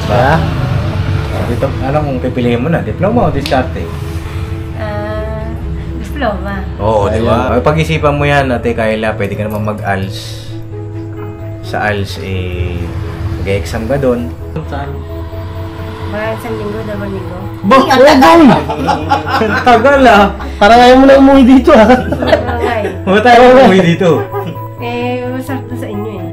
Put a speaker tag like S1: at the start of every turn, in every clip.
S1: Ba? Dito, anong pipiliin mo na? Diploma o diskarte?
S2: Diploma.
S1: Oo, di ba? Pag-isipan mo yan, Ate Kayla, pwede ka naman mag-ALS. Sa ALS, mag-exam ka doon. Saan?
S2: Mga isang linggo, 2 linggo.
S1: Ang tagal ah!
S3: Parang ayaw mo na umuwi dito ah.
S1: Huwag tayo umuwi dito.
S2: Masarap na sa inyo eh.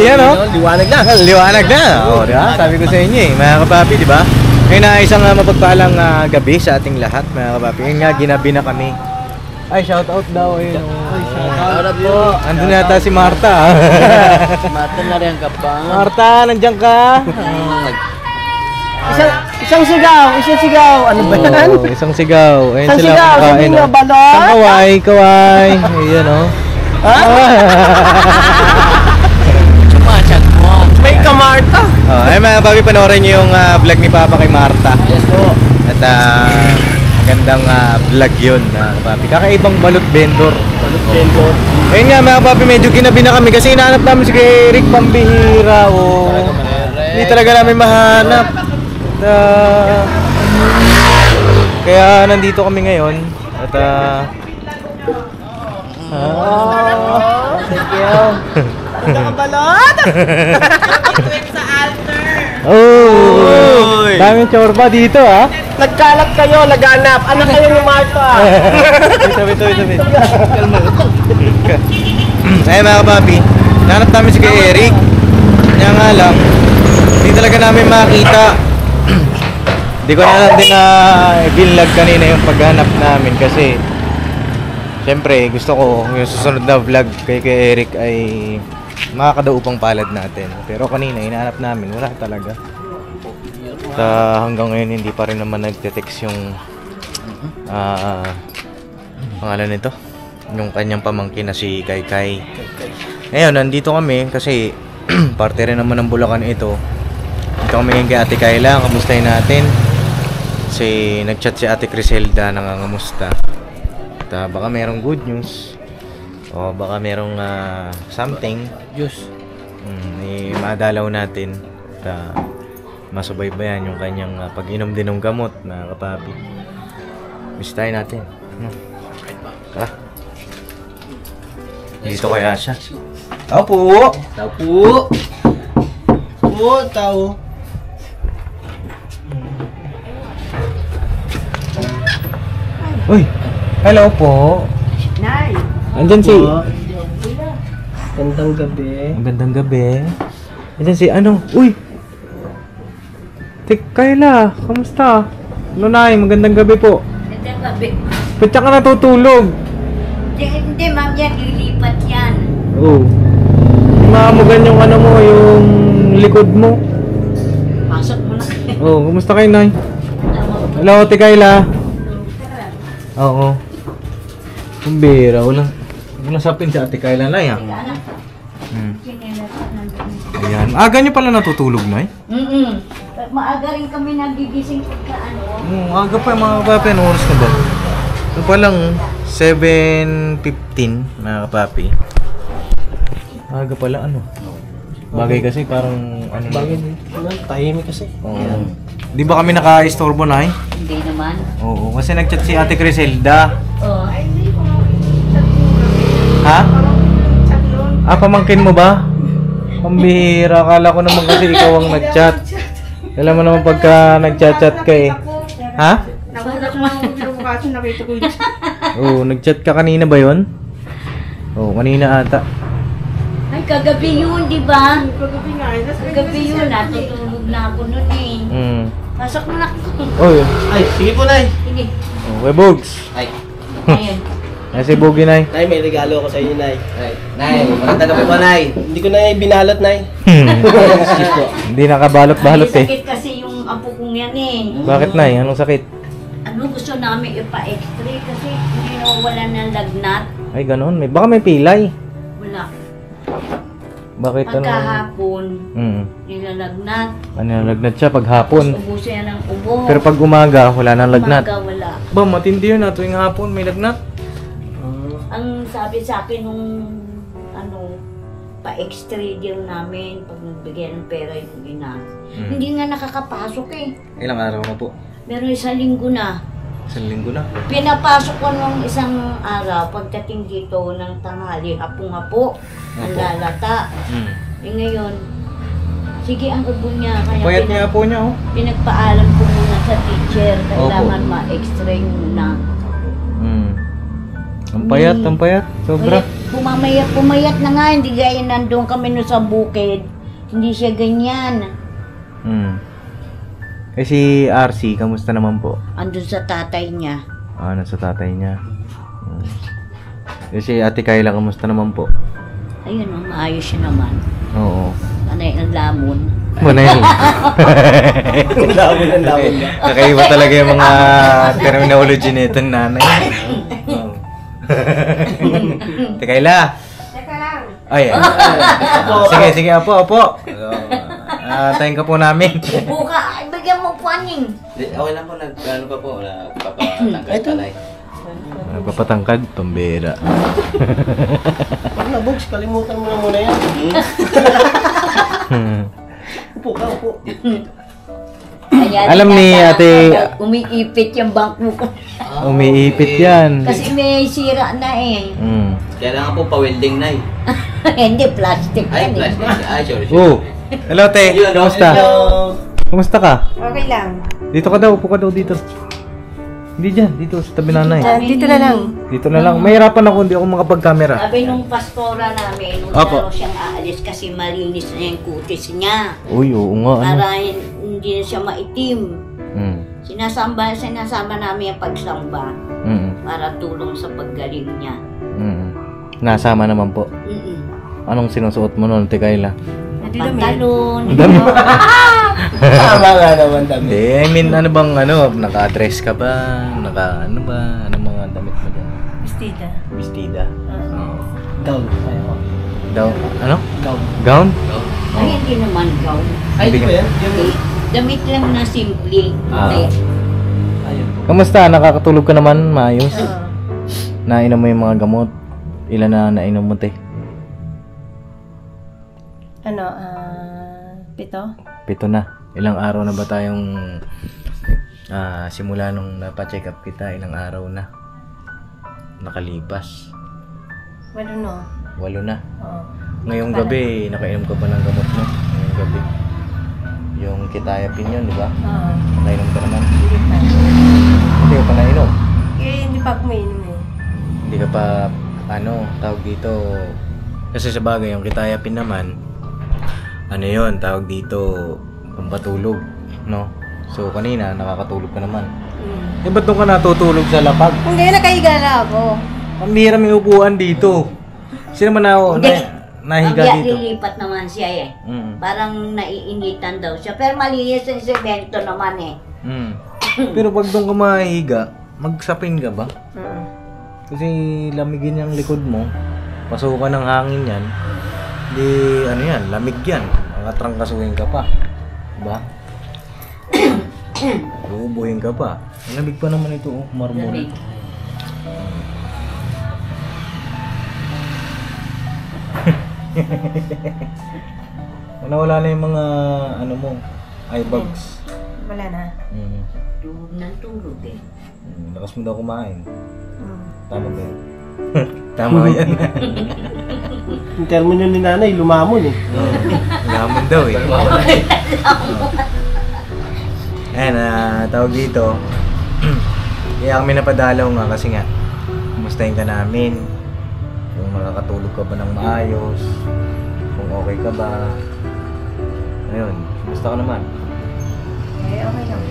S1: Yan o.
S3: Liwanag na.
S1: Liwanag na. O, di ba? Sabi ko sa inyo mga kapapi, di ba? Ngayon na isang mapagpalang gabi sa ating lahat, mga kapapi. Ngayon nga, ginabi na kami. Ay, shoutout daw.
S3: Shoutout po.
S1: Andun yata si Marta.
S3: Marta na rin ka pa.
S1: Marta, nandiyan ka?
S3: Isang sigaw. Ano ba yan?
S1: Isang sigaw. Ayun
S3: Isang
S1: sila
S3: sigaw.
S1: kakain.
S3: Sabihin nyo, balot.
S1: Isang kaway. Ayan o.
S3: May ka Marta.
S1: Ay mga kapapi, panoorin nyo yung vlog ni Papa kay Marta.
S3: Yes po.
S1: At magandang vlog yun, kapapi. Kakaibang balot vendor. Ayun nga mga kapapi, medyo ginabi na kami kasi hinahanap namin si Eric pambihira. Hindi talaga namin mahanap. Kaya nandito kami ngayon. At
S3: Thank you. Balot. Sa altar.
S1: Oh! Daming chorba dito ah.
S3: Nagkalat kayo, laganap. Anak kayo ni Marta.
S1: Ito. Ay mga kapapi, nahanap namin si kay Eric. Kaya nga lang, hindi talaga namin makita. Hindi ko na din na binlog kanina yung paghanap namin kasi siyempre gusto ko yung susunod na vlog kay Eric ay makakadaupang palad natin. Pero kanina hinahanap namin, wala talaga. Hanggang ngayon hindi pa rin naman nagte-text yung pangalan nito, yung kanyang pamangkin na si Kai. Ngayon nandito kami kasi parte rin naman ng Bulacan ito. Dito kami ngayon kay Ate Kayla, kamustahin natin. Kasi nagchat si Ate Criselda, nangangamusta. At baka merong good news o baka merong something
S3: Diyos.
S1: Madalaw natin at masubaybayan yung kanyang pag-inom din ng gamot na kapapi. Bisitahin natin. Tara. Dito kaya siya. Tao po!
S3: Tao.
S1: Uy! Hello po!
S2: Nay!
S1: Andyan si...
S3: Gandang gabi.
S1: Magandang gabi. Andyan si ano? Uy! Kayla, kamusta? Nay, magandang gabi po.
S2: Magandang gabi.
S1: Ba't ka natutulog?
S2: Hindi, ma'am, yan. Lilipat yan.
S1: Oo. Maamugan yung ano mo, yung likod mo.
S2: Pasok mo na.
S1: Oo, kumusta kayo, Nay? Hello, Ate Kayla. Oo. Ang bira, walang sapin si Ate Kayla, Nay, ha? Ayan. Aga nyo pala natutulog, Nay?
S2: Maaga rin kami nagigising pagka ano.
S1: Aga pa, mga kapapi. Anong oras na ba? Ito pa lang, 7:15, mga kapapi. Aga pala, ano? Bagay kasi parang, ano?
S3: Bagay din. Tahimik kasi.
S1: Oo. Di ba kami naka-istorbo, Nay?
S2: Hindi naman.
S1: Oo, kasi nag-chat si Ate Criselda.
S2: Oo.
S1: Ha? Pamangkin mo ba? Pambihira, akala ko naman kasi ikaw ang nag-chat. Alam mo naman pagka nag-chat ka eh. Ha?
S2: Nagulat mo.
S1: Oo, nag-chat ka kanina ba yun? Oo, kanina ata.
S2: Ay, kagabi yun, di ba? Kagabi yun, natutulog na ako nun eh. Pasok mo na.
S1: Oy.
S3: Ay, sige po, Nay.
S2: Sige.
S1: Oh, Bugs.
S3: Ay.
S2: Ayan.
S1: Ay, si Bugi, Nay.
S3: Nay, may regalo ako sa inyo, Nay.
S4: Nay, maganda ka po, Nay.
S3: Hindi ko na binalot, Nay.
S1: Hindi nakabalot-balot eh.
S2: Sakit kasi yung apo kong yan eh.
S1: Bakit, Nay? Anong sakit?
S2: Ano gusto namin ipa-x-ray kasi hindi nawawala ng lagnat.
S1: Ay, ganun. Baka may pilay.
S2: Wala.
S1: Bakit ano?
S2: Pagkahapon, nilalagnat.
S1: Nilalagnat siya pag hapon.
S2: Tapos ubo siya ng ubo.
S1: Pero pag umaga, wala nang lagnat.
S2: Umaga, wala.
S1: Ba, matindi yun na tuwing hapon may lagnat.
S2: Ang sabi sa akin nung pa-extra deal namin pag nagbigay ng pera yung ina. Hindi nga nakakapasok eh.
S1: Ilang araw na po?
S2: Pero 1 linggo na.
S1: 1 linggo na.
S2: Pinapasok ko nung isang araw pagdating dito ng tanghali, hapong-hapo, ang lalata. Eh ngayon, sige ang ubo niya. Kaya
S1: Payat niya po niya, oh.
S2: pinagpaalam ko muna sa teacher, kailangan ma-extra muna.
S1: Ang payat, sobra.
S2: Pumayat na nga, hindi gaya nandun kami no sa bukid. Hindi siya ganyan.
S1: Eh si RC, kamusta naman po?
S2: Andun sa tatay niya.
S1: Nasa tatay niya. Eh si Ate Kayla, kamusta naman po?
S2: Ayun, maayos siya naman.
S1: Oo.
S2: Panay ang lamon.
S1: Manay.
S3: Ang lamon niya.
S1: Kakaiba talaga yung mga terminology nito nanay. Ate Kayla.
S2: Teka lang.
S1: Ay, sige, apo. Tayin ka po namin.
S2: Upo ka, bigyan mo paning.
S4: Okay lang po, ano pa po, papatangkad talay.
S1: Nagpapatangkad, pambera.
S3: Pag nabugs, kalimutan mo na muna yan. Upo ka, upo.
S2: Kaya
S1: Alam ni ate-
S2: umiipit yung bangko ko.
S1: Umiipit yan.
S2: Kasi may sira na eh.
S4: Kailangan po pa-welding na
S2: Hindi, plastic
S4: Ay,
S2: yan eh.
S4: plastic. Ay, sure.
S1: Oh, hello te. Kamusta?
S3: Hello.
S1: Kumusta ka?
S5: Okay lang.
S1: Dito ka daw, upo ka daw dito. Hindi dyan, dito sa tabi nanay.
S5: Dito na lang.
S1: Dito na lang. Mahirapan ako, hindi ako makapag-camera.
S2: Sabi nung pastora namin, nung
S1: Apo.
S2: araw siyang aalis kasi malinis na yung kutis niya.
S1: Uy, oo nga, ano.
S2: Para hindi na siya maitim. Sinasama namin yung pagsamba para tulong sa paggaling niya.
S1: Nasama naman po. Anong sinusuot mo noon, Tikayla?
S2: Pantalon.
S3: Tama nga naman dami.
S1: Hindi, I mean, ano bang, naka-dress ka ba? Anong mga damit mo dyan?
S5: Bestida.
S1: Bestida?
S3: Down. Ayaw.
S1: Daw, ano?
S3: Down.
S1: Gown?
S2: Ay, hindi naman gown.
S3: Ay, di ba yan? Yung...
S2: Damit lang na simple.
S1: Ah.
S3: Ayun.
S1: Kamusta? Nakakatulog ka naman? Maayos?
S5: Oo.
S1: Nainom mo yung mga gamot? Ilan na nainom mo, te?
S5: Ano, 7?
S1: 7 na. Ilang araw na ba tayong simula nung napacheck up kita? Ilang araw na nakalipas?
S5: 8 no?
S1: 8 na.
S5: Oo.
S1: Ngayong gabi, nakainom ka pa ng gamot mo? Ngayong gabi. Yung Kitayapin yun, di ba?
S5: Oo.
S1: Nakainom ka naman?
S5: Hindi pa.
S1: Hindi ka pa nainom?
S5: Hindi pa ako mainom eh.
S1: Hindi ka pa, tawag dito. Kasi sa bagay, yung Kitayapin naman, yun, tawag dito, pampatulog, no? So, kanina, nakakatulog ka naman. Eh, ba't doon ka natutulog sa lapag?
S5: Hindi, nakahiga na ako.
S1: Ang bihira may upuan dito. Sino man ako, nahiga dito?
S2: Lilipat naman siya eh.
S1: Mm.
S2: Parang naiinitan daw siya. Pero malinis yung semento naman eh.
S1: Pero pag doon ka mahiga, magsapin ka ba?
S5: Oo.
S1: Kasi lamigin yung likod mo, pasukan ng hangin yan, di yan, lamig yan. Makatrangkasuhin ka pa. Diba? Uubuhin ka pa. Ang lamig pa naman ito, marmol.
S2: Lamig.
S1: Wala na yung mga, mo, eye bags.
S5: Wala na.
S2: Tulog ng tulog eh.
S1: Lakas mo daw kumain.
S5: Mm.
S1: Tama ba yan? Tama yan.
S3: Yung termino ni nanay, lumamon eh.
S1: Lamon daw eh. Ayan, tawag dito. Kaya kami napadalaw nga kasi nga, kumustahin ka namin. Kung makakatulog ka ba ng maayos. Kung okay ka ba. Ayun, kumusta ka naman?
S5: Okay lang.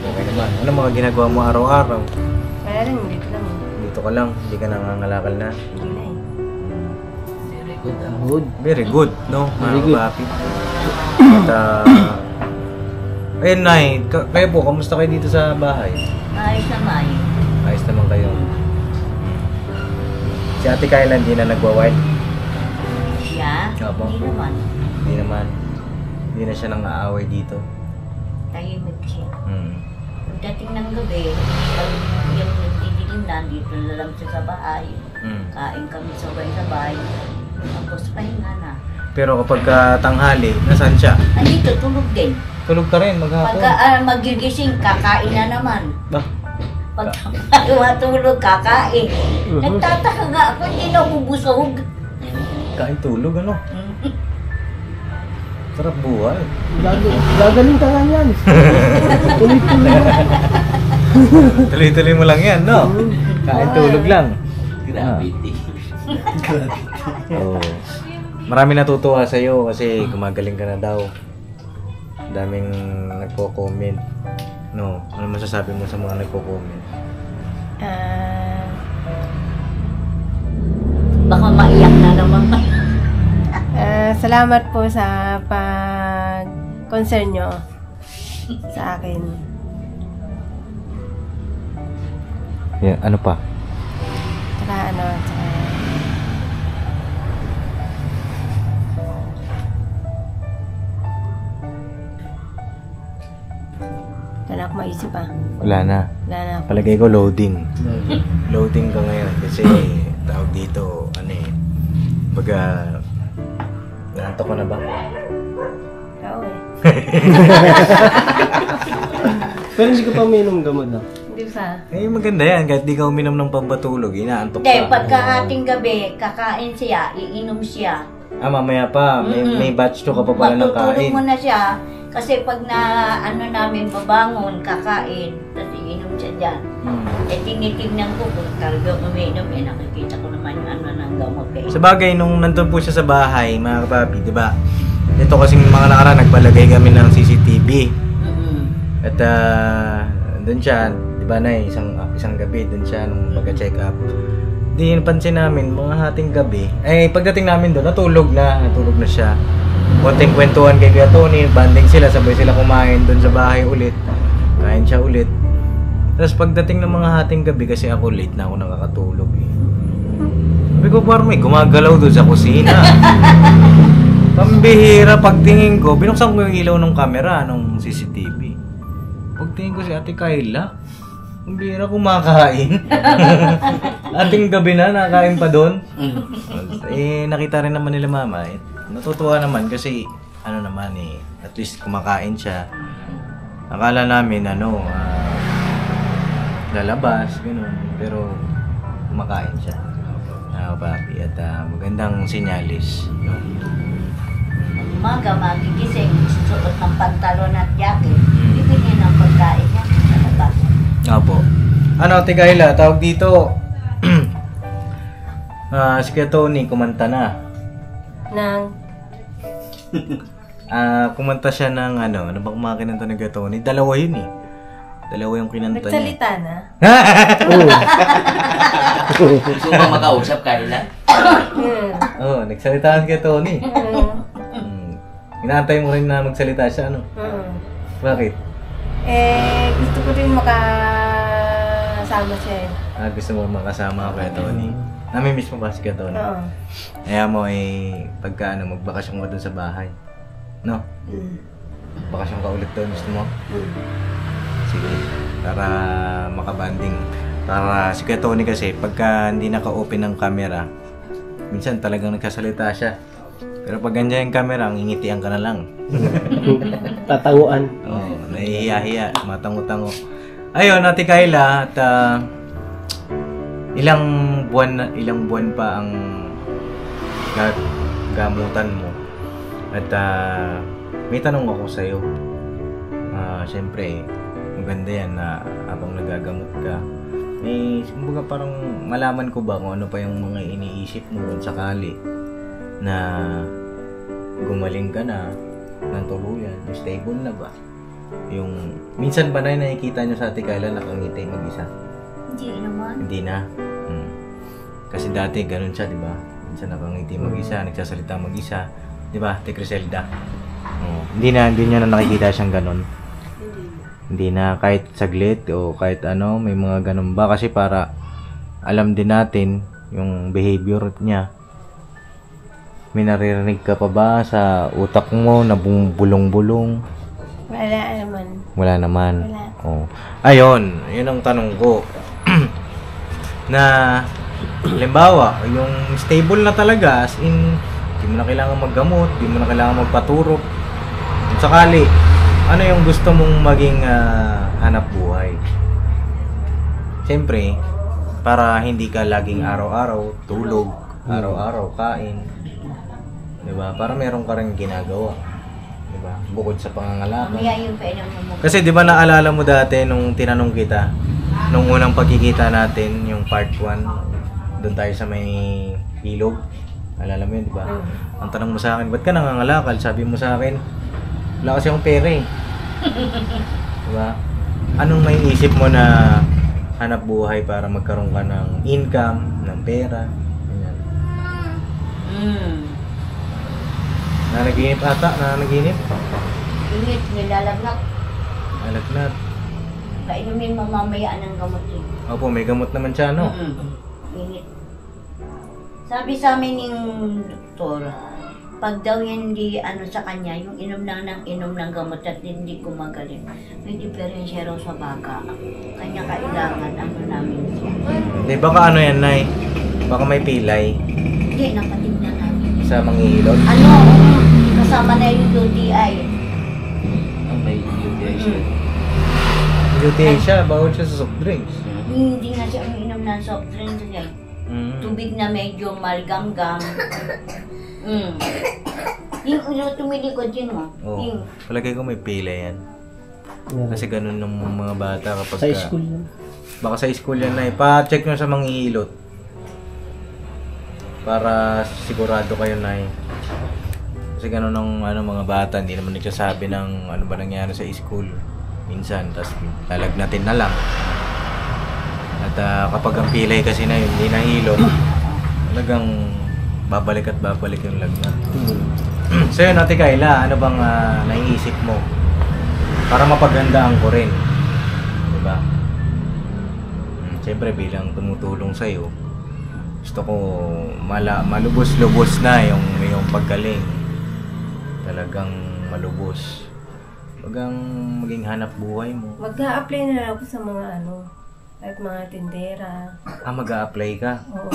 S1: Okay naman. Ano mga ginagawa mo araw-araw?
S5: Wala rin, dito lang.
S1: Dito ka lang, hindi ka nangangalakal na.
S5: Hindi na eh.
S4: Very good.
S3: Good.
S1: Very good, no?
S3: Very good.
S1: Papi. At, ayun, Nay, kayo po, kamusta kayo dito sa bahay?
S2: Ayos naman eh.
S1: Ayos naman kayo. Si Ate Kayla hindi na nagwa-wild.
S2: Siya?
S1: Opo.
S2: Hindi naman.
S1: Hindi naman. Hindi na siya nang aaway dito.
S2: Tahimik siya.
S1: Hmm.
S2: Pagdating ng gabi, pag yung nagdidilim na, dito na lang siya sa bahay.
S1: Hmm.
S2: Kain kami sabay-sabay. Tapos pahinga na.
S1: Pero kapag tanghali, nasaan siya?
S2: Andito, tulog din.
S1: Tulog ka rin maghapon.
S2: Pagka magigising, kakain na naman.
S1: Bah,
S2: Pag matulog, kakain. Nagtataka nga ako, hindi na bubusog.
S1: kain tulog ano? Sarap buhay.
S3: Gagaling ka nga yan. Tuloy-tuloy mo.
S1: Tuloy-tuloy mo lang yan, no? Kain tulog lang.
S4: Gravity.
S1: Oo. Marami natutuwa sa'yo kasi gumagaling ka na daw. Daming nagko-comment. No, ano masasabi mo sa mga nagko-comment?
S2: Baka maiyak na naman.
S5: Salamat po sa pag-concern nyo sa akin.
S1: Yeah, ano pa?
S5: Tsaka wala ako maisip
S1: Wala na.
S5: Wala na ako.
S1: Palagay ko loading. Loading ka ngayon kasi tawag dito, ano eh. Baga, nanto ko na ba?
S5: Oo eh.
S3: Pero hindi ka pa uminom gamot na.
S5: Hindi pa.
S1: Eh, maganda yan. Kahit di ka uminom ng pampatulog, inaantok
S2: Hindi,
S1: ka.
S2: pagkahating gabi, kakain siya, iinom siya.
S1: Ah, mamaya pa. May batch to ka pa pala ng
S2: Matutulog
S1: kain.
S2: mo na siya, kasi pag na, namin, babangon, kakain, tapos iinom siya dyan. Eh, tinitignan ko kung talagang umiinom, nakikita ko naman yung ng gamot.
S1: Sa bagay, nung nandun po siya sa bahay, mga kapapi, di ba? Ito kasing mga nakaraan, nagpalagay kami ng CCTV. At doon siya, di ba na isang gabi, doon siya nung magka-check up. Di napansin namin, mga hating gabi. Eh, pagdating namin doon, natulog na siya. Konting kwentuhan kay Kuya Tony, banding sila, sabay sila kumain doon sa bahay ulit. Kain siya ulit. Tapos pagdating ng mga hating gabi, kasi ako late na ako nakakatulog eh. Sabi ko, parang may gumagalaw doon sa kusina. Pambihira, pagtingin ko, binuksan ko yung ilaw ng camera, nung CCTV. Pagtingin ko si Ate Kayla, pambihira kumakain. Ating gabi na, nakain pa doon. Eh, nakita rin naman nila mama. Eh, natutuwa naman kasi, ano naman eh, at least kumakain siya. Akala namin, lalabas, gano'n. Pero, kumakain siya. Papi, at magandang sinyalis. No?
S2: Umaga, magigising, susuot ng pantalon at jacket, bibili ng pagkain niya sa labas.
S1: Opo. Ano, Tigayla, tawag dito. Si Kuya Tony, kumanta na. Kumanta siya ng ano ba kumakinanta ni Kuya Tony? Dalawa yun eh. Dalawa yung kinanta niya.
S5: Nagsalita na?
S4: Gusto mo makausap, Kayla?
S1: Oo, nagsalita si Kuya Tony. Inaantay mo rin na magsalita siya, ano? Bakit?
S5: Gusto ko rin makasama siya eh.
S1: Gusto mo makasama Kuya Tony. Nami-miss mo ba si Kuya Tony?
S5: Oo.
S1: Kaya mo pagka magbakasyon ka doon sa bahay. No? Bakasyon ka ulit doon, gusto mo? Sige, para makabanding. Para si Kuya Tony kasi, pagka hindi naka-open ng camera, minsan talagang nagsasalita siya. Pero pag ganyan yung camera, ngingitian ka na lang.
S3: Tatanguan.
S1: Oo, nahihiya-hiya, matango-tango. Ayun, Ate Kayla, at ilang buwan pa ang gamutan mo. At may tanong ako sa'yo. Siyempre, maganda yan na habang nagagamot ka. Kumbaga parang malaman ko ba kung ano pa yung mga iniisip mo kung sakali na gumaling ka na ng tuluyan, stable na ba? Yung minsan ba na nakikita nyo sa Ate Kayla nakangiti mag-isa?
S2: Hindi naman.
S1: Hindi na. Kasi dati ganun siya, di ba? Minsan nakangiti mag-isa, nagsasalita mag-isa, di ba? Ate Criselda. Hindi niya na nakikita siyang ganun. Hindi na kahit saglit o kahit ano, may mga ganun ba? Kasi para alam din natin yung behavior niya. May naririnig ka pa ba sa utak mo na bulong-bulong?
S5: Wala naman.
S1: Wala naman.
S5: Wala.
S1: Oh. Ayun, yun ang tanong ko. Na, halimbawa, yung stable na talaga, as in, di mo na kailangan maggamot, di mo na kailangan magpaturok. Kung sakali, ano yung gusto mong maging hanap buhay? Siyempre, para hindi ka laging araw-araw tulog, araw-araw kain. Diba? Para meron ka rin ginagawa. Diba? Bukod sa pangangalakal.
S2: Mamaya yung painom mo.
S1: Kasi di ba naalala mo dati nung tinanong kita, nung unang pagkikita natin, yung part 1, doon tayo sa may ilog. Alala mo yun, di ba? Ang tanong mo sa akin, ba't ka nangangalakal? Sabi mo sa akin, wala kasi akong pera eh. Diba? Anong may isip mo na hanap buhay para magkaroon ka ng income, ng pera? Ganyan. Nanaginip ata, nanaginip.
S2: Init, nilalagnat.
S1: Alagnat.
S2: Painumin mo mamaya ng gamot yun.
S1: Opo, may gamot naman siya, no?
S2: Init. Sabi sa amin yung doktor, pag daw hindi sa kanya, yung inom ng gamot at hindi gumagaling, may diferensya raw sa baka. Kanya kailangan namin siya.
S1: Hindi, baka ano yan, Nay? Baka may pilay
S2: Hindi, napatignan namin.
S1: sa manghihilot.
S2: Kasama na yung UTI.
S4: May UTI siya.
S1: UTI siya, bawal siya sa soft drinks.
S2: Hindi na siya uminom ng soft drinks niya. Tubig na medyo malganggang. Yung tumilikod yun mo.
S1: Oo. Palagay ko may pilay yan.
S3: Meron.
S1: Kasi ganun ng mga bata kapag
S3: Sa school yan.
S1: Baka sa school yan, Nay. Pa-check nyo sa manghihilot. Para sigurado kayo, Nay. Kasi ganun ng mga bata, hindi naman nagsasabi ng ano ba nangyari sa school. Minsan, tapos lalagnatin na lang. At kapag ang pilay kasi na yun, hindi nahilot, talagang babalik at babalik yung lagnat. So yun, Ate Kayla, ano bang naiisip mo? Para mapagandaan ko rin. Diba? Siyempre, bilang tumutulong sa'yo, gusto ko malubos-lubos na yung paggaling. Talagang malubos. Bagang maging hanap buhay mo.
S5: Mag-a-apply na lang ako sa mga kahit mga tindera.
S1: Mag-a-apply ka?
S5: Oo.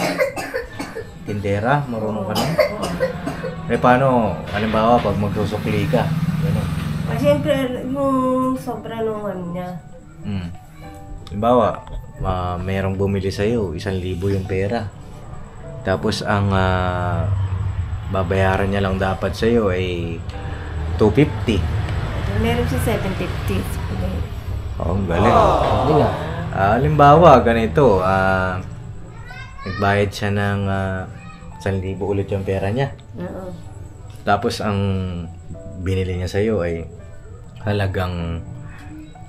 S1: Tindera? Marunong ka na?
S5: Oo.
S1: Paano? Halimbawa, pag magsusukli ka. Gano'n.
S5: Siyempre, yung sobra nung niya.
S1: Halimbawa, mayroong bumili sa'yo, 1,000 yung pera. Tapos ang babayaran niya lang dapat sa'yo ay 250.
S5: Meron siya 750.
S1: Ang galing. Halimbawa, ganito, nagbayad siya ng 1,000 ulit yung pera niya.
S5: Oo.
S1: Tapos ang binili niya sa'yo ay halagang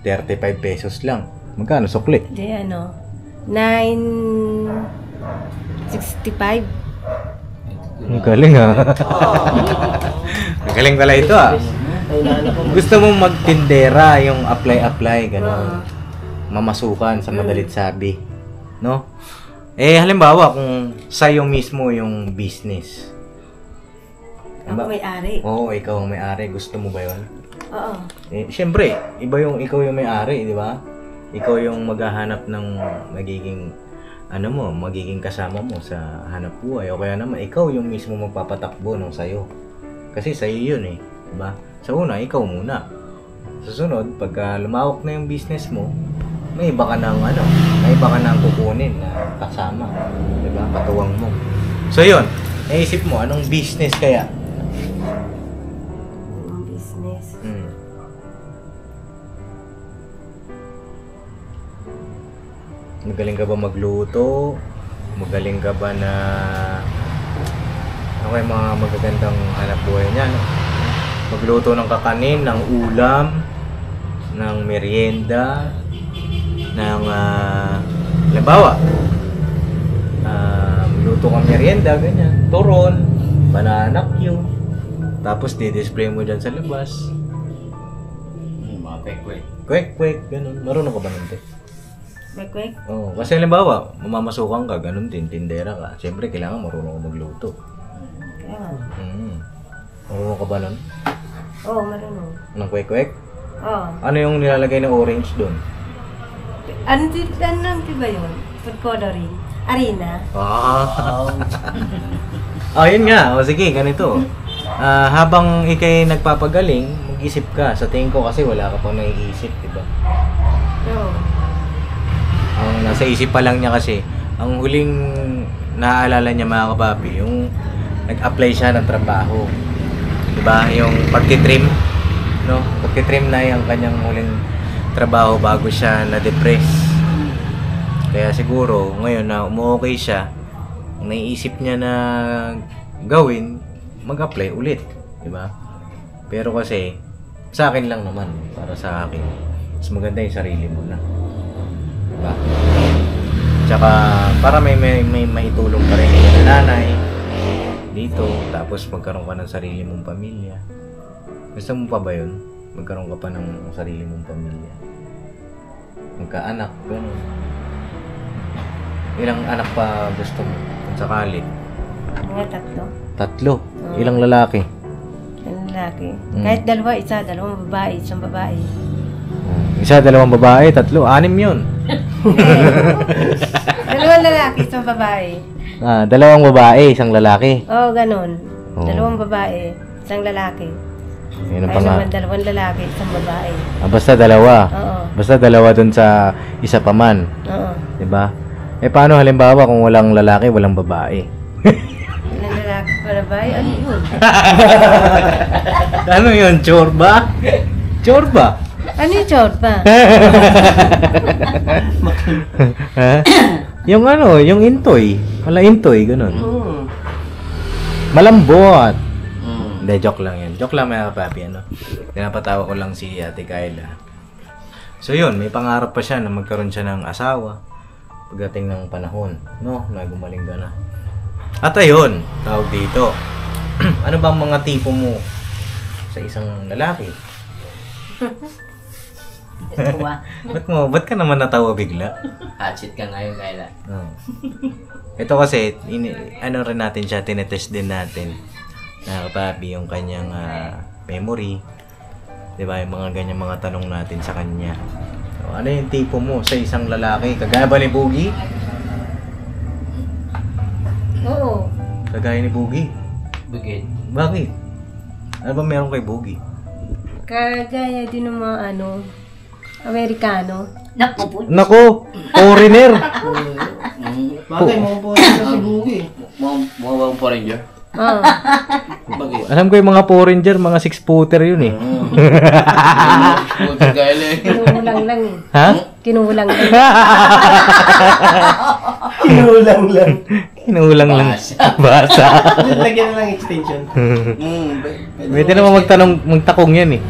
S1: 35 pesos lang. Magkano sukli?
S5: Di 965.
S1: Ang galing Ang galing pala ito Gusto mong magtindera, yung apply-apply, gano'n. Mamasukan sa madalit sabi. No? Halimbawa, kung sa'yo mismo yung business.
S5: Ako may-ari.
S1: Oo, ikaw ang may-ari. Gusto mo ba yun?
S5: Oo.
S1: Siyempre, iba yung ikaw yung may-ari, di ba? Ikaw yung maghahanap ng magiging magiging kasama mo sa hanap buhay. O kaya naman, ikaw yung mismo magpapatakbo ng sayo. Kasi sa'yo yun di ba? Sa una, ikaw muna. Sa sunod, pagka lumawak na yung business mo, may iba ka nang kukunin na kasama. Di ba? Katuwang mo. So yun, naisip mo, anong business kaya?
S5: Business.
S1: Magaling ka ba magluto? Magaling ka ba na yung mga magagandang hanap buhay niya, no? Magluto ng kakanin, ng ulam, ng merienda, ng halimbawa, magluto kang merienda, ganyan, turon, banana cue, tapos di-display mo dyan sa labas.
S4: Mga kwek-kwek.
S1: Kwek-kwek, ganun. Marunong ka ba nun, te?
S5: Kwek-kwek?
S1: Oo, kasi halimbawa, mamamasukan ka, ganun din, tindera ka. Siyempre, kailangan marunong ka magluto.
S5: Ayan.
S1: Marunong ka ba nun?
S5: Oo, marunong.
S1: Anong kwek-kwek?
S5: Oo.
S1: Ano yung nilalagay na orange doon?
S5: Ano ba yun? Food coloring? Arena?
S1: Yun nga. O sige, ganito. Habang ikay nagpapagaling, mag-isip ka. Sa tingin ko kasi wala ka pang naiisip, diba?
S5: Oo.
S1: Ang nasa isip pa lang niya kasi, ang huling naaalala niya mga kapapi, yung nag-apply siya ng trabaho. Diba? Yung pagtitrim, no? Pagtitrim na yung kanyang huling trabaho bago siya na-depress. Kaya siguro, ngayon na umuokay siya, ang naiisip niya na gawin, mag-apply ulit. Diba? Pero kasi, sa akin lang naman, para sa akin, mas maganda yung sarili mo na. Diba? Tsaka, para may maitulong ka rin yung nanay dito, tapos magkaroon ka ng sarili mong pamilya. Gusto mo pa ba yun? Magkaroon ka pa ng sarili mong pamilya. Magkaanak, gano'n. Ilang anak pa gusto mo kung sakali?
S5: Mga 3.
S1: 3. Ilang lalaki?
S5: Ang lalaki. Kahit dalawa, dalawang babae, isang babae.
S1: Isa, 2 babae, 3, 6 yun.
S5: Dalawang lalaki, isang babae.
S1: 2 babae, 1 lalaki.
S5: Oo, ganun.
S1: Oo.
S5: 2 babae, isang lalaki.
S1: Yun ang
S5: Ay naman, 2 lalaki, isang babae.
S1: Basta 2.
S5: Oo.
S1: Basta 2 dun sa isa pa man.
S5: Oo.
S1: Diba? Paano halimbawa kung walang lalaki, walang babae?
S5: Ilang lalaki pa babae? Ano yun?
S1: Ano yun? Chorba? Chorba?
S5: Ano yung chorba?
S1: Ha? Yung yung intoy. Wala intoy, ganun. Malambot. Hindi, joke lang yan. Joke lang mga papi, Pinapatawa ko lang si Ate Kayla. So yun, may pangarap pa siya na magkaroon siya ng asawa pagdating ng panahon, no? Na gumaling ka na. At ayun, tawag dito. Ano ba ang mga tipo mo sa isang lalaki? Ba't ka naman natawa bigla?
S4: Hatchet ka ngayon, Kayla.
S1: Ito kasi, ano rin natin siya, tinetest din natin. Na kapabi yung kanyang memory. Diba, yung mga ganyan mga tanong natin sa kanya. So, ano yung tipo mo sa isang lalaki? Kagaya ba ni Boogie?
S5: Oo.
S1: Kagaya ni Boogie?
S4: Bukid.
S1: Bakit? Ano ba meron kay Boogie?
S5: Kagaya din ng mga Amerikano.
S1: Nako! Foreigner!
S3: Bagay, mga po sa Bugi.
S4: Mga bang foreigner?
S5: Oo.
S4: Bakit?
S1: Alam ko yung mga foreigner, mga 6-footer yun eh.
S4: Puto Kayla eh.
S5: Kinulang lang eh.
S1: Ha?
S5: Kinulang lang.
S3: Kinulang lang.
S1: Kinulang lang. Basa.
S3: Lagyan na lang extension.
S1: Pwede naman magtakong yan eh.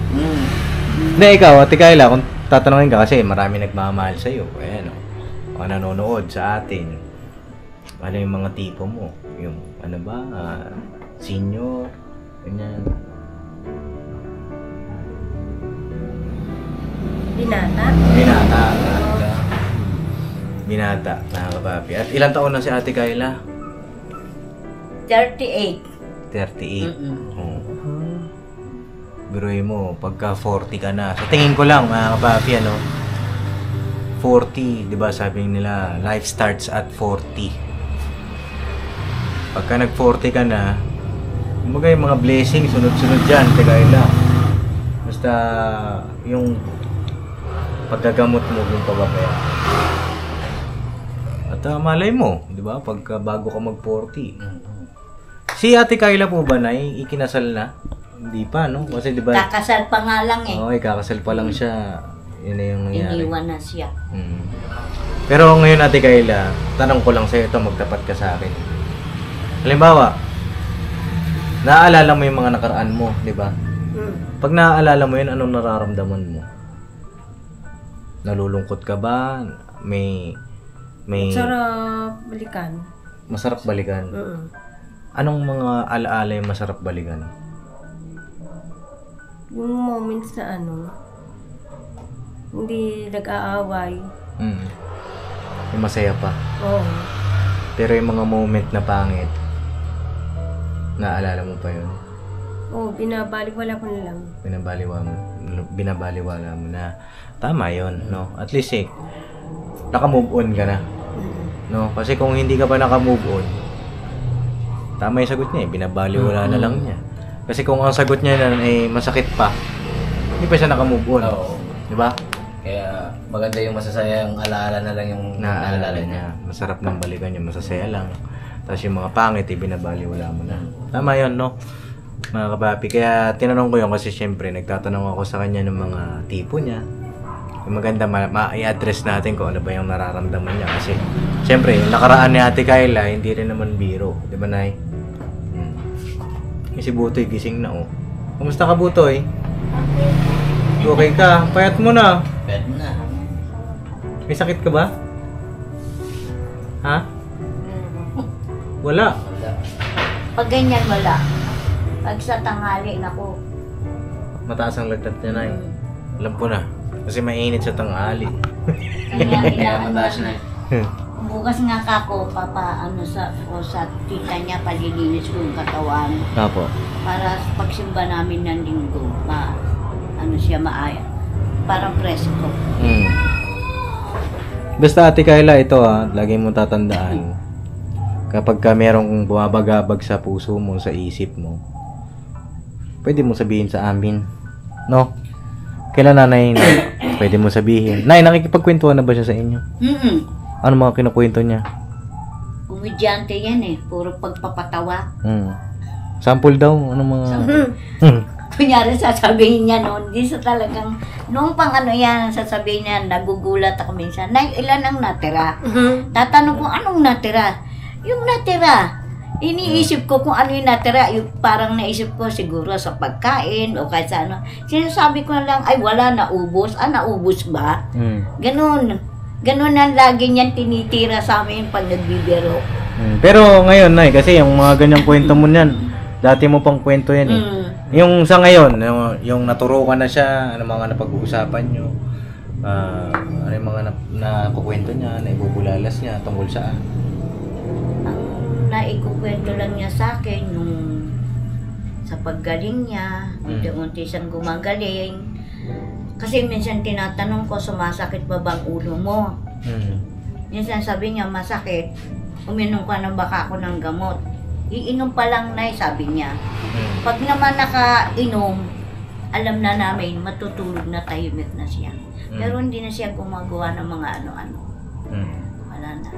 S1: Hindi, ikaw, Ate Kayla, kung tatanungin ka kasi marami nagmamahal sa'yo. Ayan o. Mga nanonood sa atin. Ano yung mga tipo mo? Yung, ano ba? Senior? Ganyan.
S5: Binata.
S1: Binata, nakakapapi. At ilang taon na si Ate Kayla?
S2: 38.
S1: 38. Oh. Biruin mo, pagka 40 ka na. Sa tingin ko lang, mga kapapi, 40, di ba sabi nila, life starts at 40. Pagka nag-40 ka na, kumbaga yung mga blessings, sunod-sunod dyan, Kayla. Basta, yung paggagamot mo yung pababaya. At malay mo, di ba, pagka bago ka mag-40. Si Ate Kayla po ba, Nay, ikinasal na? Hindi pa, no? Kasi di ba?
S2: Kakasal pa nga lang eh.
S1: Oo, kakasal pa lang siya. Yun na yung nangyari.
S2: Iniwan na siya.
S1: Pero ngayon, Ate Kayla, tanong ko lang sa'yo ito, magtapat ka sa akin. Halimbawa, naaalala mo yung mga nakaraan mo, di ba? Pag naaalala mo yun, anong nararamdaman mo? Nalulungkot ka ba? May
S5: Sarap balikan.
S1: masarap balikan? Anong mga alaala yung masarap balikan?
S5: Yung moments na hindi nag-aaway.
S1: Yung masaya pa.
S5: Oo.
S1: Pero yung mga moment na pangit, Naalala mo pa yun?
S5: Oo, binabalik-wala ko na lang.
S1: Binabaliwala mo na tama yun, no? At least naka-move on ka na. No? Kasi kung hindi ka pa naka-move on, tama yung sagot niya binabaliwala na lang niya. Kasi kung ang sagot niya na masakit pa, hindi pa siya naka-move on.
S4: Oo.
S1: Di ba?
S4: Kaya maganda yung masasayang alaala na lang yung
S1: Naaalala niya. Masarap ng balikan niya, masasaya lang. Tapos yung mga pangit, binabaliwala mo na. Tama yun, no? Mga kapapi. Kaya tinanong ko yun kasi syempre, nagtatanong ako sa kanya ng mga tipo niya. Yung maganda, i-address natin kung ano ba yung nararamdaman niya. Kasi, syempre, yung nakaraan ni Ate Kayla, hindi rin naman biro. Di ba, Nay? Si Butoy, gising na, oh. Kumusta ka, Butoy? Okay ka? Payat mo na.
S4: Bed na.
S1: May sakit ka ba? Ha? Wala.
S4: Wala.
S2: Pag ganyan, wala. Pag sa tanghali, naku.
S1: Mataas ang lagdat niya, Nay. Alam ko na. Kasi mainit sa tanghali.
S2: Kaya
S4: Kaya
S2: ilaan
S4: mataas
S2: na.
S4: na.
S2: Bukas nga kako, sa tita niya, palilinis ko yung katawan.
S1: Apo.
S2: Para pagsimba namin ng linggo, siya maaya. Parang presko.
S1: Basta Ate Kayla, ito lagi mo tatandaan. Kapag ka merong bumabagabag sa puso mo, sa isip mo, pwede mo sabihin sa amin. No? Kailan nanay, pwede mo sabihin. Nay, nakikipagkwentuhan na ba siya sa inyo? Ano mga kinukwento niya?
S2: Komedyante yan puro pagpapatawa.
S1: Sample daw, ano mga...
S2: Kunyari sasabihin niya noon, di sa talagang, noong pang yan, sasabihin niya, nagugulat ako minsan, Nay, ilan ang natira? Tatanong ko, anong natira? Yung natira. Iniisip ko kung ano yung natira, yung parang naisip ko siguro sa pagkain o kahit sa ano. Sinasabi ko na lang, ay wala, naubos. Naubos ba? Ganon. Ganon ang lagi niyan tinitira sa amin pag nagbibiro.
S1: Pero ngayon, Nay, kasi yung mga ganyang kwento mo niyan, dati mo pang kwento yan Yung sa ngayon, yung naturukan na siya, ano mga napag-uusapan nyo, ano yung mga nakukwento niya, naibubulalas niya tungkol saan?
S2: Ang naikukwento lang niya sa akin nung sa paggaling niya, unti-unti siyang gumagaling. Kasi minsan tinatanong ko, sumasakit ba bang ulo mo? Minsan sabi niya, masakit. Uminom ka na baka ako ng gamot. Iinom pa lang na sabi niya. Pag naman nakainom, alam na namin, matutulog na, tahimik na siya. Pero hindi na siya gumagawa ng mga ano-ano. Wala na.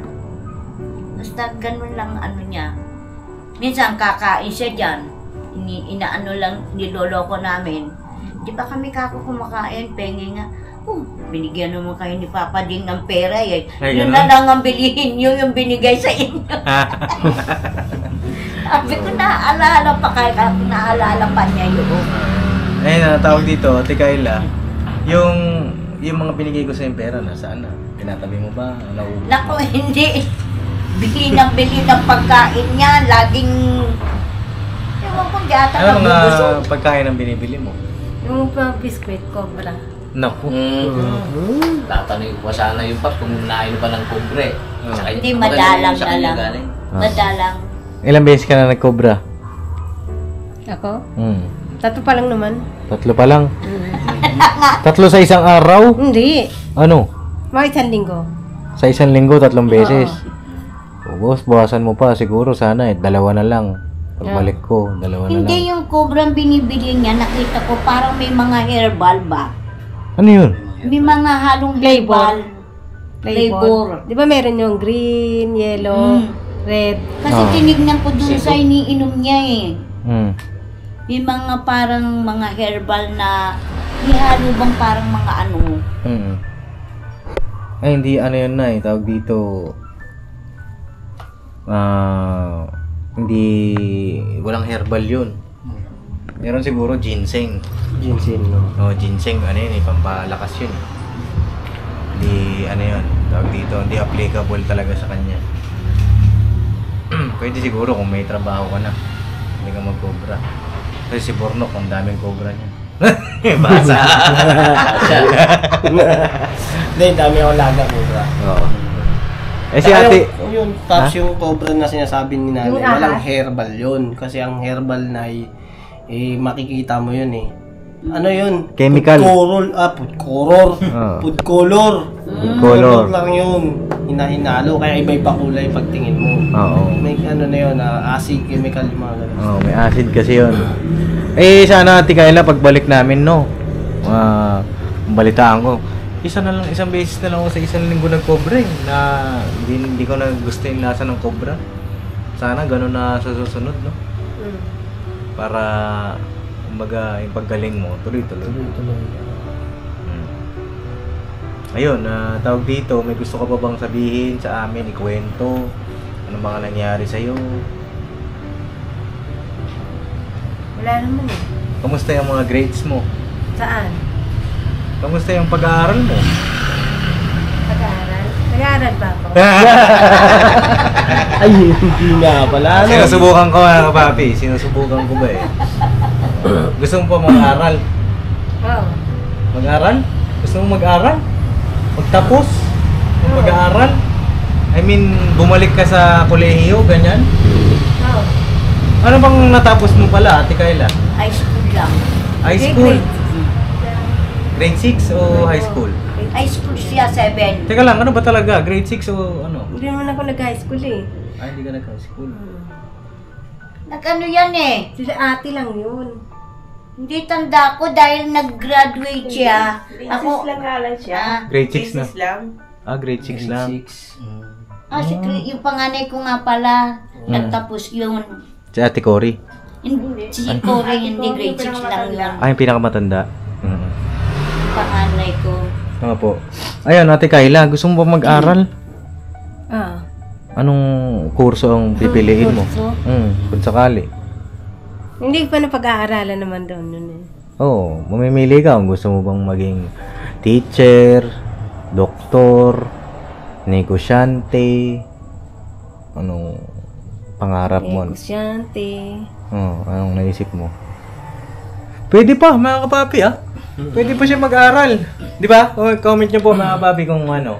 S2: Basta ganun lang niya. Minsan kakain siya dyan. Inaano lang, niloloko namin. Di ba kami kumakain, pengi nga. Binigyan naman kayo ni Papa Ding ng pera Yun na lang ang bilihin nyo, yung binigay sa inyo. Sabi ko, naalala pa niya yun.
S1: Ayun, tawag dito, Ate Kayla, yung mga binigay ko sa yung pera, nasaan na? Tinatabi mo ba? Naubos?
S2: Naku, hindi. Bili ng pagkain niya, laging... Ewan ko, gata
S1: Ano mga
S2: nabubusog.
S1: pagkain ang binibili mo?
S5: Yung mga biskwit, cobra.
S1: Naku.
S4: Tatanong ko sana yung pap kung nain pa ng kubre.
S2: Hindi, madalang na lang. Madalang.
S1: Ilang beses ka na nag-cobra?
S5: Ako? 3 pa lang naman.
S1: 3 pa lang? 3 sa isang araw?
S5: Hindi.
S1: Ano?
S5: Mga 1 linggo.
S1: Sa isang linggo, 3 beses? Boss, bawasan mo pa. Siguro sana 2 na lang. Pagbalik ko, 2 na lang.
S2: Hindi yung cobrang binibili niya, nakita ko parang may mga herbal ba?
S1: Ano yun?
S2: May mga halong herbal. Flavor.
S5: Di ba meron yung green, yellow, red?
S2: Kasi tinignan ko dun sa iniinom niya May mga parang mga herbal na ihalo bang parang mga ano.
S1: Ay, hindi ano yun na tawag dito. Hindi, walang herbal yun. Meron siguro ginseng.
S3: Ginseng, no?
S1: Ginseng, ano yun pampalakas yun. Hindi, ano yun, tawag dito, hindi applicable talaga sa kanya. Pwede siguro kung may trabaho ka na, hindi ka mag-cobra. Kasi si Bornok, ang daming cobra niya. Basa!
S3: Hindi, dami akong laga, cobra.
S1: Oo. Eh si ate,
S3: Yun, tapos yung cobra na sinasabi ni nanay,
S5: Yung
S3: walang
S5: ahas?
S3: herbal yun. Kasi ang herbal na makikita mo yun eh. Ano yun?
S1: Chemical.
S3: Food color.
S1: Ah.
S3: Food color.
S1: Food color.
S3: lang yun. Hinahinalo, kaya iba-iba kulay pagtingin mo.
S1: Oo.
S3: May ano na yun, acid, chemical, yung mga ganun.
S1: Oh, may acid kasi yun. Eh, sana Ate Kayla, pagbalik namin, no? Balitaan ko. Isang beses na lang ako sa isang linggo nag-cobra eh, na hindi ko na gusto yung lasa ng cobra. Sana ganun na sa susunod, no? Para, kumbaga, yung paggaling mo, tuloy-tuloy. Ayun, tawag dito, may gusto ka pa bang sabihin sa amin, ikwento? Ano mga nangyari sa'yo?
S5: Wala naman eh.
S1: Kamusta yung mga grades mo?
S5: Saan?
S1: Kamusta yung pag-aaral mo?
S5: Pag-aaral? Nag-aaral ba ako?
S3: Ay, hindi nga pala. Ano?
S1: Sinusubukan ko mga kapapi. Sinusubukan ko ba eh. Gusto mo pa mag-aral?
S5: Oo.
S1: Mag-aral? Gusto mo mag-aral? Magtapos? Mag-aaral? I mean, bumalik ka sa kolehiyo, ganyan?
S5: Oo.
S1: Ano bang natapos mo pala, Ate Kayla?
S2: High school lang.
S1: High school? Grade 6 o high school?
S2: High school siya, 7.
S1: Teka lang, ano ba talaga? Grade 6 o ano?
S5: Hindi naman ako nag-high school eh.
S1: Ay, hindi ka nag-high school.
S2: Nag-ano yan eh.
S5: Sila ate lang yun.
S2: Hindi tanda ko dahil nag-graduate siya. Ako,
S5: lang nga lang siya.
S1: Grade 6 na?
S5: lang.
S1: Grade 6 lang.
S2: yung panganay ko nga pala, nagtapos yun.
S1: Si Ate Cory.
S2: Si Corey, hindi grade 6 lang yun.
S1: Yung pinakamatanda.
S2: Panganay ko.
S1: Nga po. Ayun, Ate Kayla, gusto mo ba mag-aral?
S5: Ah.
S1: Anong kurso ang pipiliin mo?
S2: Kurso?
S1: Kung sakali.
S5: Hindi pa na pag-aaralan naman doon nun eh.
S1: Oo, mamimili ka kung gusto mo bang maging teacher, doktor, negosyante, anong pangarap mo?
S5: Negosyante.
S1: Anong naisip mo? Pwede pa, mga kapapi Pwede pa siya mag-aral. Di ba? Comment niyo po mga kapapi kung ano.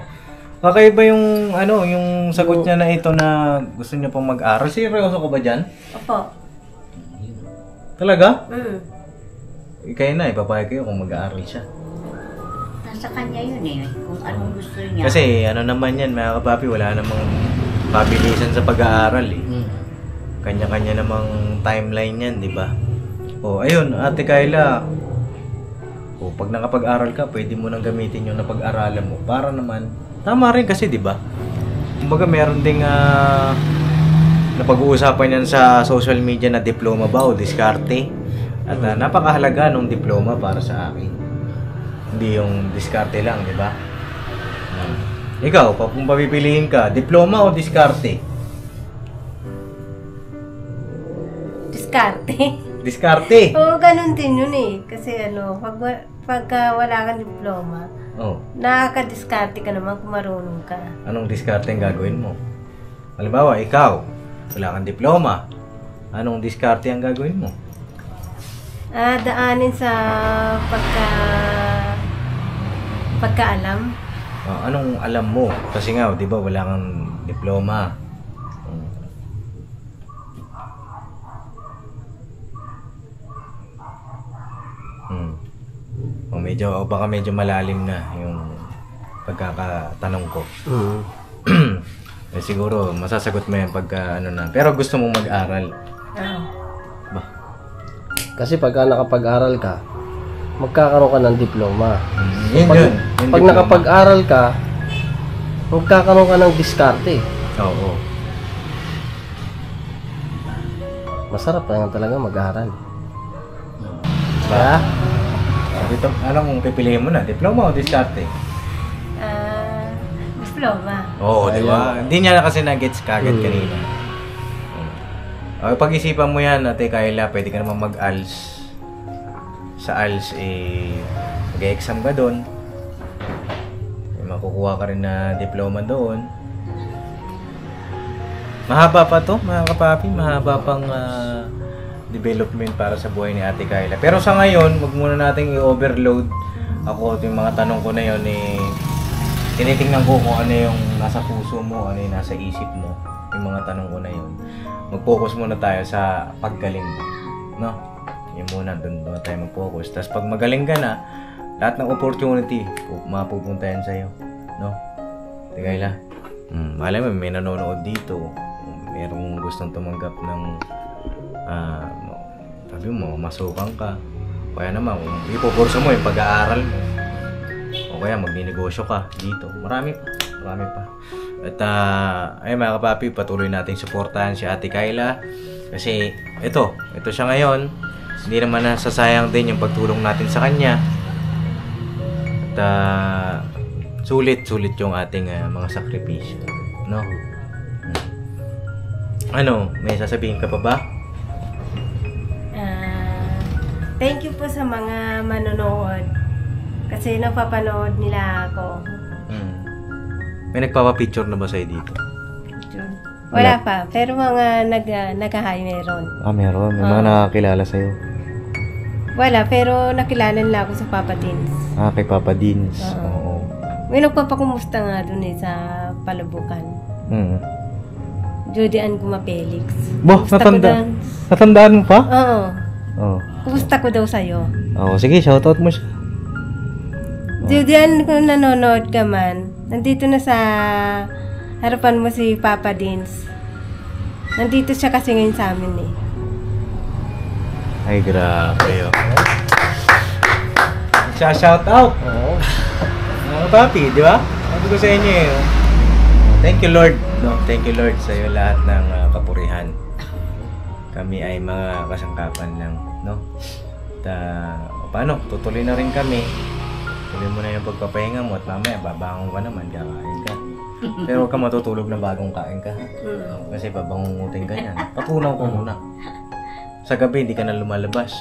S1: Kakaiba yung yung sagot niya na ito na gusto niya pang mag-aral. Seryoso ko ba dyan?
S5: Opo.
S1: Talaga? Kayo na, ipapayag kayo kung mag-aaral siya.
S2: Nasa kanya yun eh, kung anong gusto niya.
S1: Kasi ano naman yan, mga kapapi, wala namang pabilisan sa pag-aaral eh. Kanya-kanya namang timeline yan, di ba? Ayun, Ate Kayla. Pag nakapag-aral ka, pwede mo nang gamitin yung napag-aralan mo para naman, tama rin kasi, di ba? Kumbaga meron ding napag-uusapan yan sa social media na diploma ba o diskarte. At napakahalaga nung diploma para sa akin. Hindi yung diskarte lang, di ba? Ikaw, kung papipiliin ka, diploma o diskarte?
S5: Diskarte.
S1: Diskarte!
S5: Oo, ganun din yun eh. Kasi pagka wala kang diploma, nakakadiskarte ka naman kung marunong ka.
S1: Anong diskarte ang gagawin mo? Halimbawa, ikaw, wala kang diploma. Anong diskarte ang gagawin mo?
S5: Daanin sa pagkaalam.
S1: Anong alam mo? Kasi nga, di ba, wala kang diploma. Baka medyo malalim na yung pagkakatanong ko. Siguro, masasagot mo yan pagka na. Pero gusto mong mag-aral. Ba?
S3: Kasi pagka nakapag-aral ka, magkakaroon ka ng diploma.
S1: Yun.
S3: Pag nakapag-aral ka, magkakaroon ka ng diskarte.
S1: Oo.
S3: Masarap na talaga mag-aral.
S1: Ba? Dito, anong pipiliin mo na? Diploma o diskarte?
S5: Diploma.
S1: Oo, di ba? Hindi niya na kasi na-gets kagad kanina. Pag-isipan mo yan, Ate Kayla, pwede ka naman mag-ALS. Sa ALS, mag-exam ka doon. Makukuha ka rin na diploma doon. Mahaba pa to, mga kapapi. Mahaba pang development para sa buhay ni Ate Kayla. Pero sa ngayon, wag muna nating i-overload. Ako, yung mga tanong ko na yun, tinitingnan ko kung ano yung nasa puso mo, ano yung nasa isip mo. Yung mga tanong ko na yun. Mag-focus muna tayo sa paggaling mo. No? Yun muna, doon tayo mag-focus. Tapos pag magaling ka na, lahat ng opportunity, mapupunta yan sa'yo. No? Tigayla. Malay mo, may nanonood dito. Merong gustong tumanggap ng sabi mo, masukan ka. Kaya naman, kung ipokurso mo yung pag-aaral mo. O kaya magninegosyo ka dito. Marami pa. At ay mga kapapi, patuloy nating suportahan si Ate Kayla. Kasi ito siya ngayon. Hindi naman nasasayang din yung pagtulong natin sa kanya. At sulit yung ating mga sakripisyo. No? Ano, may sasabihin ka pa ba?
S5: Thank you po sa mga manonood. Kasi napapanood nila ako.
S1: May nagpapapicture na ba sa'yo dito?
S5: Wala pa. Pero mga nag-hi meron.
S1: Meron. May mga nakakilala sa'yo.
S5: Wala, pero nakilala nila ako sa Papa Dins.
S1: Kay Papa Dins. Oo.
S5: May nagpapakumusta nga dun sa Palabukan. Judy Ann Gumafelix.
S1: Natandaan mo pa?
S5: Oo.
S1: Oo.
S5: Kumusta ko daw sa'yo?
S1: Oo, sige, shoutout mo siya.
S5: Judy Ann, kung nanonood ka man, nandito na sa harapan mo si Papa Dins. Nandito siya kasi ngayon sa amin eh.
S1: Ay, grabe yun. Shoutout! Oo. Mga papi, di ba? Sabi ko sa inyo eh. Thank you, Lord. No? Thank you, Lord, sa iyo lahat ng kapurihan. Kami ay mga kasangkapan lang, no? Paano? Tutuloy na rin kami. Tuloy mo na yung pagpapahinga mo at mamaya babangon ka naman, kakain ka. Pero huwag ka matutulog na bagong kain ka. Kasi babangungutin ka yan. Patunaw ko muna. Sa gabi, hindi ka na lumalabas.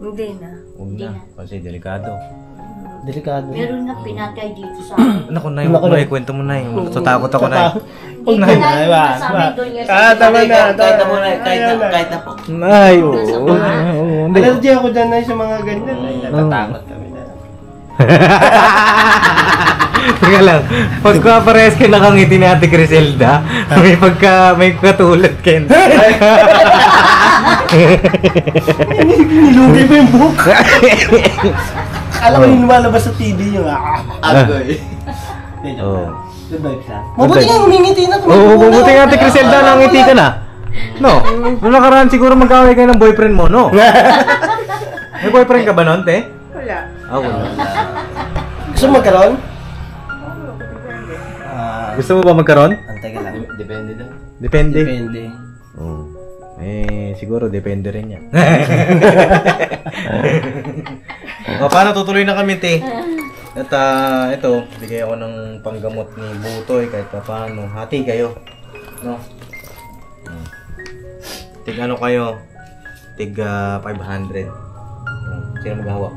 S5: Hindi na.
S1: Huwag na, kasi delikado.
S3: Delikado.
S2: Meron nga pinatay dito sa amin.
S1: Naku, Nay, huwag na kwento mo, Nay. Tatakot ako, Nay.
S2: Hindi ka na yung sa amin doon yung
S3: Tama na.
S4: Kahit na po.
S1: Nay, oo. Hindi.
S3: Allergy ako dyan na sa mga ganyan. Ay, natatakot kami na.
S1: Teka lang, pagka-pares ka nakangiti ni Ate Criselda, may katulad ka yun.
S3: Nilugi pa yung buhok. Alam mo yung lumalabas sa TV yung agoy.
S1: Oo.
S3: Mabuti nga humingiti na.
S1: Oo, mabuti nga Ate Criselda, nangiti ka na. No? Noong nakaraan siguro magkaway kayo ng boyfriend mo, no? May boyfriend ka ba noon, te?
S5: Wala.
S1: Wala.
S3: Gusto mo magkaroon?
S1: Gusto mo ba magkaroon?
S3: Antay ka lang.
S4: Depende daw.
S1: Depende.
S3: Depende.
S1: Oo. Siguro depende rin yan. Paano tutuloy na kami, te? At ito, bigay ako ng panggamot ni Butoy kahit pa paano. Hati kayo. No? Tig ano kayo? Tig 500. Sino maghahawak?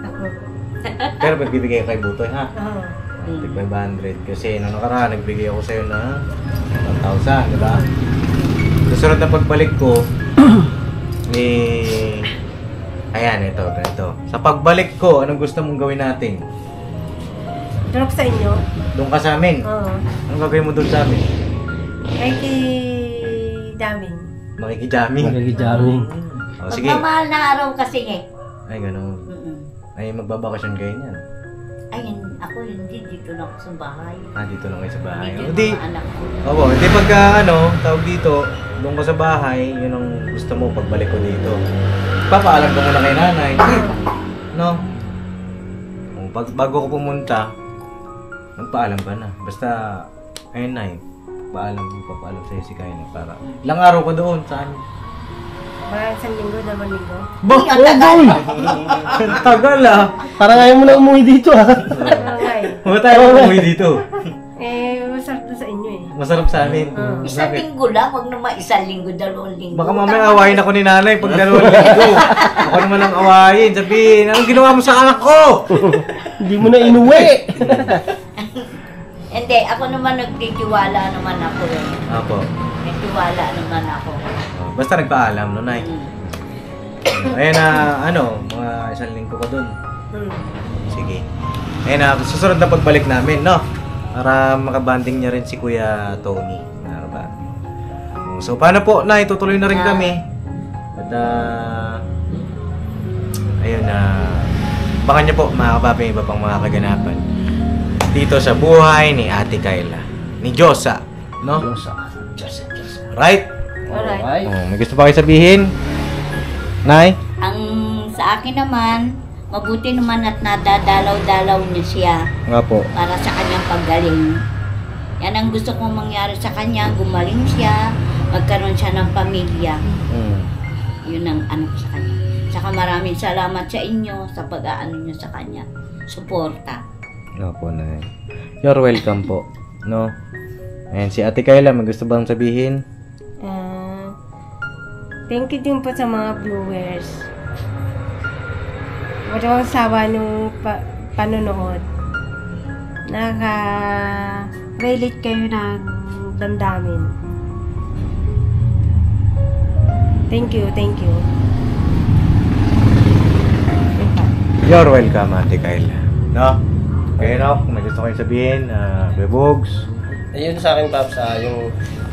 S5: Ako.
S1: Pero magbibigay kay Butoy, ha?
S5: Oo.
S1: Tig 500. Kasi nung nakaraan, nagbigay ako sa'yo na 1,000, di ba? Susunod na pagbalik ko, ayan, ito. Sa pagbalik ko, anong gusto mong gawin natin?
S5: Drop sa inyo?
S1: Doon ka sa amin.
S5: Oo.
S1: Anong gagawin mo doon sa amin?
S5: Ay daming.
S1: Makikijaming.
S3: Magigijaming.
S1: O, sige.
S2: Magmamahal na araw kasi eh.
S1: Ay, ganun. Ay, magbabakasyon kayo niyan.
S2: Ayun, ako hindi. Dito lang ako sa bahay.
S1: Dito lang kayo sa bahay.
S2: Dito yung
S1: Hindi.
S2: mga anak ko.
S1: Opo, hindi pagka tawag dito, doon ka sa bahay, yun ang gusto mo pagbalik ko dito. Papaalam ka muna kay nanay. No? Bago ko pumunta, magpaalam ka na. Basta, ayun na papaalam sa'yo si Kayla para. Ilang araw ka doon, saan?
S5: Mga isang linggo, 2 linggo.
S1: Ang tagal
S3: Parang ayaw mo na umuwi dito
S5: Okay.
S1: Huwag tayo umuwi dito.
S5: Masarap na sa inyo eh.
S1: Masarap sa amin.
S2: Isang
S1: Bakit?
S2: linggo lang, wag naman 1 linggo, 2 linggo.
S1: Baka mamaya awayin ako ni nanay pag 2 linggo. Ako naman ang awayin. Sabihin, anong ginawa mo sa anak ko?
S3: Hindi mo na inuwi.
S2: Hindi, ako naman nagtitiwala naman ako eh.
S1: Apo.
S2: Nagtiwala naman ako.
S1: Basta nagpaalam, no, Nay? Ayun na, mga 1 linggo ko dun. Sige. Eh na, susunod na pagbalik namin, no? Para makabanding niya rin si Kuya Tony. So, paano po, Nay? Tutuloy na rin kami. At, ayun baka niyo po, mga kapapi, iba pang mga kaganapan dito sa buhay ni Ate Kayla. Ni Diyosa, no?
S4: Diyos.
S1: Right?
S2: Alright.
S1: May gusto pa kayo sabihin? Nay?
S2: Ang sa akin naman, mabuti naman at nadadalaw-dalaw niya siya
S1: Nga po.
S2: para sa kanyang paggaling. Yan ang gusto kong mangyari sa kanya, gumaling siya, magkaroon siya ng pamilya. Yun ang ano ko sa kanya. Saka maraming salamat sa inyo sa pag-aano niyo sa kanya. Suporta.
S1: Nga po, Nay. You're welcome po, no? Ayan, si Ate Kayla, may gusto bang sabihin?
S5: Thank you din po sa mga viewers. Walang sawa nung panonood. Naka-relate kayo ng damdamin. Thank you.
S1: You're welcome, Ate Kayla. No? Okay, no? Kung may gusto kayong sabihin, Bebogs.
S3: Ayun sa akin, Paps,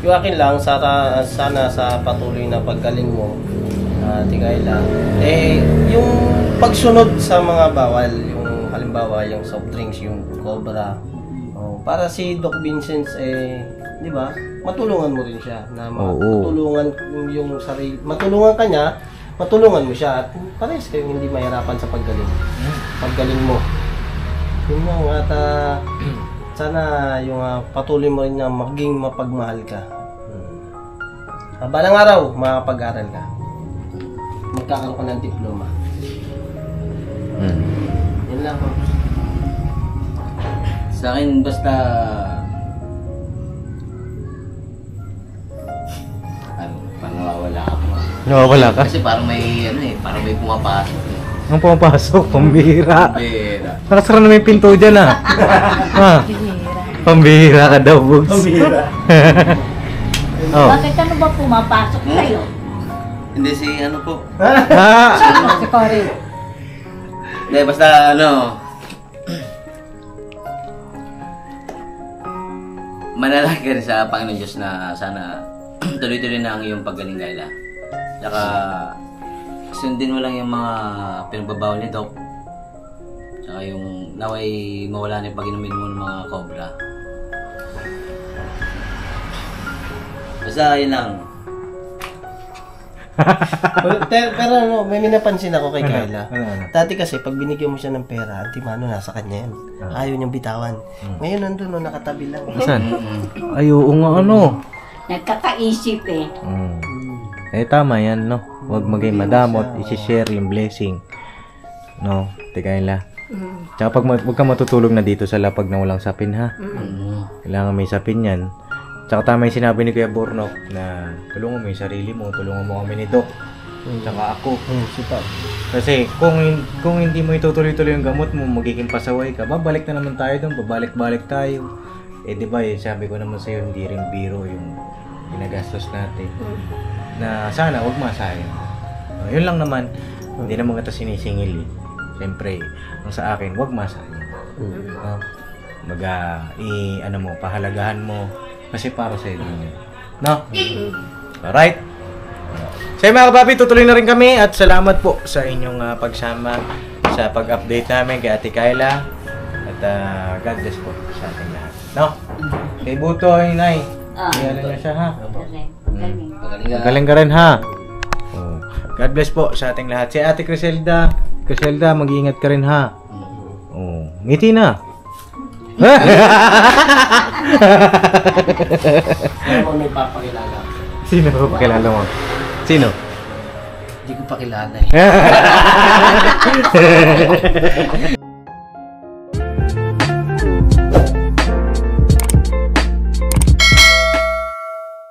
S3: yung akin lang, sana sa patuloy na paggaling mo, Kayla, yung pagsunod sa mga bawal, yung halimbawa, yung soft drinks, yung cobra, para si Doc Vincent, di ba, matulungan mo rin siya, na matulungan yung sarili, matulungan ka niya, matulungan mo siya, at parehas kayong hindi mahirapan sa paggaling mo. Yun lang, at sana yung patuloy mo rin na maging mapagmahal ka. Balang araw, makapag-aral ka. Magkakaroon ka ng diploma. Yun lang.
S4: Sa akin, basta... parang nawawala ako.
S1: Nawawala ka?
S4: Kasi parang may, parang may pumapasok.
S1: Ang pumapasok, pambihira.
S4: Pera.
S1: Nakasara na may pinto dyan, Pambihira ka daw, Bogs.
S3: Pambihira.
S2: Bakit ano ba pumapasok sa'yo?
S4: Hindi si ano po.
S5: Si Cory.
S4: Hindi, basta manalangin ka rin sa Panginoon Diyos na sana tuloy-tuloy na ang iyong paggaling, Kayla. Tsaka sundin mo lang yung mga pinagbabawal ni Doc. Tsaka yung naway mawala na yung pag-inumin mo ng mga cobra. Basta yun lang.
S3: Pero may minapansin ako kay Kayla.
S1: Ano?
S3: Dati kasi, pag binigyan mo siya ng pera, antimano, nasa kanya yan. Ayaw niyang bitawan. Ngayon nandun, nakatabi lang.
S1: Saan? Ay, oo nga,
S2: Nagkakaisip eh.
S1: Tama yan, no? Huwag maging madamot, isi-share yung blessing. No? Kayla. Tsaka huwag ka matutulog na dito sa lapag na walang sapin, ha? Kailangan may sapin yan. Tsaka tama yung sinabi ni Kuya Bornok na tulungan mo yung sarili mo, tulungan mo kami ni Doc. Tsaka ako. Kasi kung hindi mo itutuloy-tuloy yung gamot mo, magiging pasaway ka, babalik na naman tayo doon, babalik-balik tayo. Di ba, sabi ko naman sa'yo, hindi rin biro yung ginagastos natin. Na sana, huwag masayang. Yun lang naman, hindi naman ito sinisingil eh. Siyempre, ang sa akin, huwag masayang. Pahalagahan mo, kasi para sa iyo yun. No? Alright? So mga kapapi, tutuloy na rin kami at salamat po sa inyong pagsama sa pag-update namin kay Ate Kayla at God bless po sa ating lahat. No? Kay Butoy, Nay. Iyalan niyo siya, ha?
S2: Galing.
S1: Magaling ka rin, ha? God bless po sa ating lahat. Si Ate Criselda, mag-iingat ka rin, ha? Ngiti na.
S3: Ano may papakilala?
S1: Sino ba pakilala mo? Sino?
S3: Hindi ko pakilala eh.